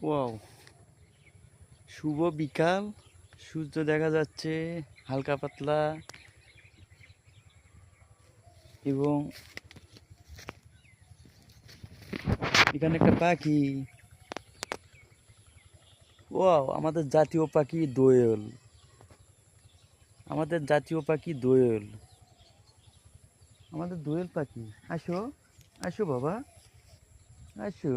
Wow, শুভ বিকাল। সূর্য দেখা যাচ্ছে হালকা পাতলা, এবং এখানে একটা পাখি। ওয়াও, আমাদের জাতীয় পাখি দোয়েল। আমাদের জাতীয় পাখি দোয়েল। আমাদের দোয়েল পাখি, আসো আসো বাবা, আসো।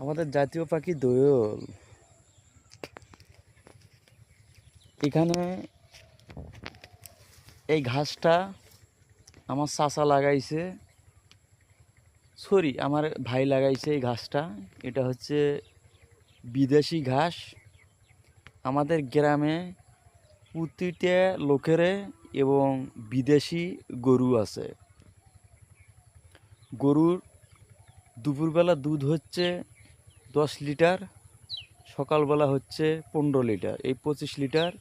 আমাদের জাতীয় পাখি দোয়েল। এখানে এই ঘাসটা আমার চাচা লাগাইছে, সরি আমার ভাই লাগাইছে এই ঘাসটা। এটা হচ্ছে বিদেশি ঘাস। আমাদের গ্রামে প্রতিটা লোকেরে এবং বিদেশি গরু আছে। গরুর দুপুরবেলা দুধ হচ্ছে 10 লিটার, সকালবেলা হচ্ছে 15 লিটার, এই 25 লিটার।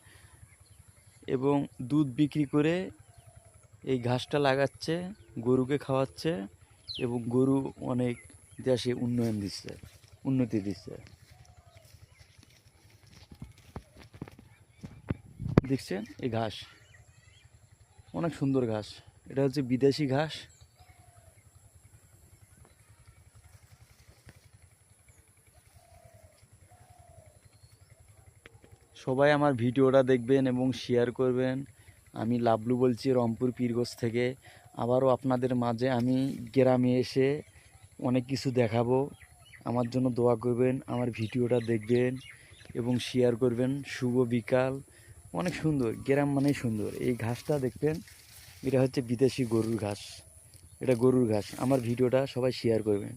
এবং দুধ বিক্রি করে এই ঘাসটা লাগাচ্ছে, গরুকে খাওয়াচ্ছে, এবং গরু অনেক দেশে উন্নতি দিচ্ছে। দেখছেন এই ঘাস, অনেক সুন্দর ঘাস। এটা হচ্ছে বিদেশি ঘাস। সবাই আমার ভিডিওটা দেখবেন এবং শেয়ার করবেন। আমি লাবলু বলছি, রংপুর পীরগঞ্জ থেকে। আবারও আপনাদের মাঝে আমি গ্রামে এসে অনেক কিছু দেখাবো। আমার জন্য দোয়া করবেন, আমার ভিডিওটা দেখবেন এবং শেয়ার করবেন। শুভ বিকাল। অনেক সুন্দর, গ্রাম মানেই সুন্দর। এই ঘাসটা দেখবেন, এটা হচ্ছে বিদেশি গরুর ঘাস। এটা গরুর ঘাস। আমার ভিডিওটা সবাই শেয়ার করবেন।